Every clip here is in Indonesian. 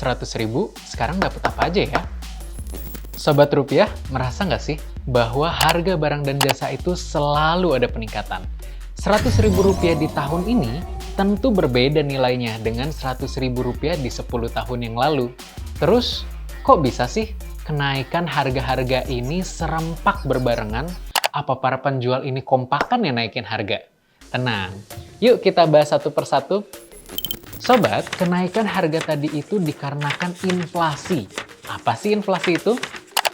100.000 sekarang dapat apa aja ya? Sobat Rupiah, merasa nggak sih bahwa harga barang dan jasa itu selalu ada peningkatan? Rp100.000 di tahun ini tentu berbeda nilainya dengan Rp100.000 di 10 tahun yang lalu. Terus, kok bisa sih kenaikan harga-harga ini serempak berbarengan? Apa para penjual ini kompakan yang naikin harga? Tenang, yuk kita bahas satu persatu. Sobat, kenaikan harga tadi itu dikarenakan inflasi. Apa sih inflasi itu?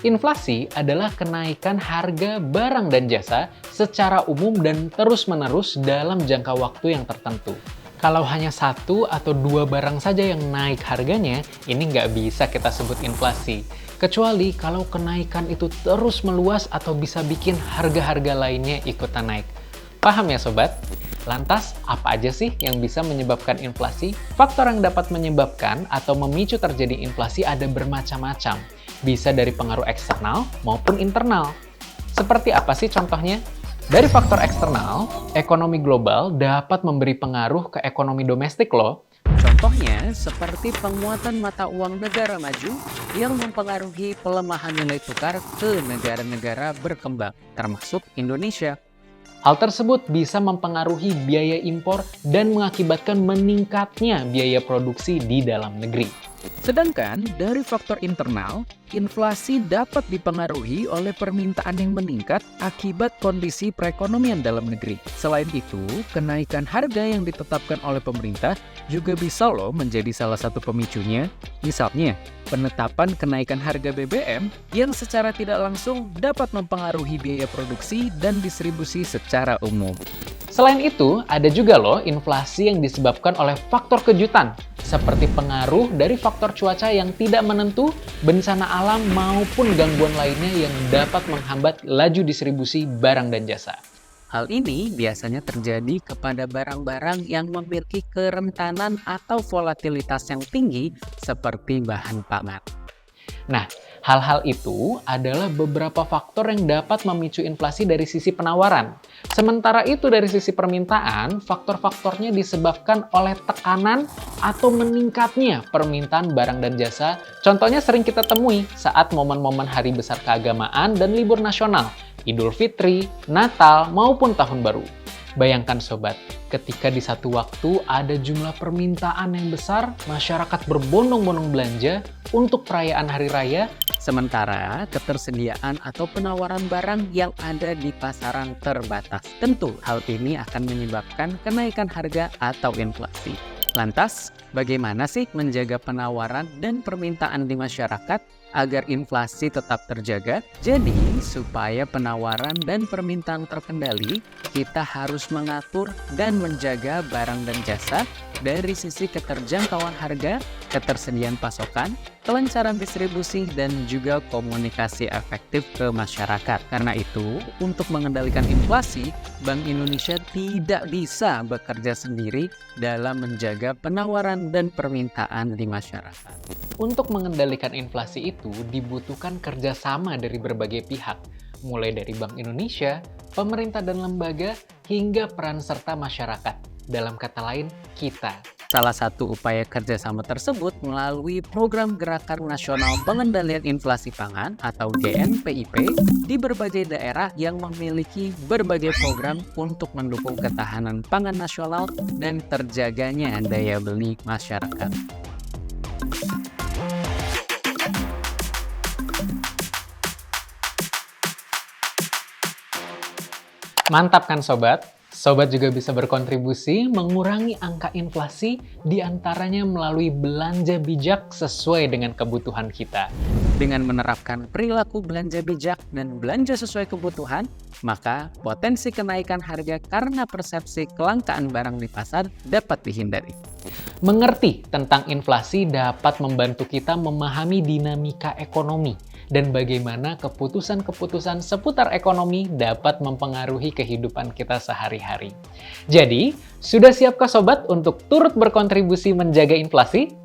Inflasi adalah kenaikan harga barang dan jasa secara umum dan terus-menerus dalam jangka waktu yang tertentu. Kalau hanya satu atau dua barang saja yang naik harganya, ini nggak bisa kita sebut inflasi. Kecuali kalau kenaikan itu terus meluas atau bisa bikin harga-harga lainnya ikutan naik. Paham ya sobat? Lantas, apa aja sih yang bisa menyebabkan inflasi? Faktor yang dapat menyebabkan atau memicu terjadi inflasi ada bermacam-macam. Bisa dari pengaruh eksternal maupun internal. Seperti apa sih contohnya? Dari faktor eksternal, ekonomi global dapat memberi pengaruh ke ekonomi domestik loh. Contohnya seperti penguatan mata uang negara maju yang mempengaruhi pelemahan nilai tukar ke negara-negara berkembang, termasuk Indonesia. Hal tersebut bisa mempengaruhi biaya impor dan mengakibatkan meningkatnya biaya produksi di dalam negeri. Sedangkan dari faktor internal, inflasi dapat dipengaruhi oleh permintaan yang meningkat akibat kondisi perekonomian dalam negeri. Selain itu, kenaikan harga yang ditetapkan oleh pemerintah juga bisa loh menjadi salah satu pemicunya. Misalnya, penetapan kenaikan harga BBM yang secara tidak langsung dapat mempengaruhi biaya produksi dan distribusi secara umum. Selain itu, ada juga loh inflasi yang disebabkan oleh faktor kejutan, seperti pengaruh dari faktor cuaca yang tidak menentu, bencana alam, maupun gangguan lainnya yang dapat menghambat laju distribusi barang dan jasa. Hal ini biasanya terjadi kepada barang-barang yang memiliki kerentanan atau volatilitas yang tinggi seperti bahan pangan. Nah, hal-hal itu adalah beberapa faktor yang dapat memicu inflasi dari sisi penawaran. Sementara itu dari sisi permintaan, faktor-faktornya disebabkan oleh tekanan atau meningkatnya permintaan barang dan jasa. Contohnya sering kita temui saat momen-momen hari besar keagamaan dan libur nasional, Idul Fitri, Natal, maupun Tahun Baru. Bayangkan sobat, ketika di satu waktu ada jumlah permintaan yang besar, masyarakat berbondong-bondong belanja untuk perayaan hari raya, sementara ketersediaan atau penawaran barang yang ada di pasaran terbatas. Tentu hal ini akan menyebabkan kenaikan harga atau inflasi. Lantas, bagaimana sih menjaga penawaran dan permintaan di masyarakat agar inflasi tetap terjaga? Jadi, supaya penawaran dan permintaan terkendali, kita harus mengatur dan menjaga barang dan jasa dari sisi keterjangkauan harga, ketersediaan pasokan, kelancaran distribusi, dan juga komunikasi efektif ke masyarakat. Karena itu, untuk mengendalikan inflasi, Bank Indonesia tidak bisa bekerja sendiri dalam menjaga penawaran dan permintaan di masyarakat. Untuk mengendalikan inflasi itu dibutuhkan kerjasama dari berbagai pihak, mulai dari Bank Indonesia, pemerintah dan lembaga, hingga peran serta masyarakat. Dalam kata lain, kita. Salah satu upaya kerjasama tersebut melalui Program Gerakan Nasional Pengendalian Inflasi Pangan atau GNPIP di berbagai daerah yang memiliki berbagai program untuk mendukung ketahanan pangan nasional dan terjaganya daya beli masyarakat. Mantap kan sobat? Sobat juga bisa berkontribusi mengurangi angka inflasi diantaranya melalui belanja bijak sesuai dengan kebutuhan kita. Dengan menerapkan perilaku belanja bijak dan belanja sesuai kebutuhan, maka potensi kenaikan harga karena persepsi kelangkaan barang di pasar dapat dihindari. Mengerti tentang inflasi dapat membantu kita memahami dinamika ekonomi dan bagaimana keputusan-keputusan seputar ekonomi dapat mempengaruhi kehidupan kita sehari-hari. Jadi, sudah siapkah sobat untuk turut berkontribusi menjaga inflasi?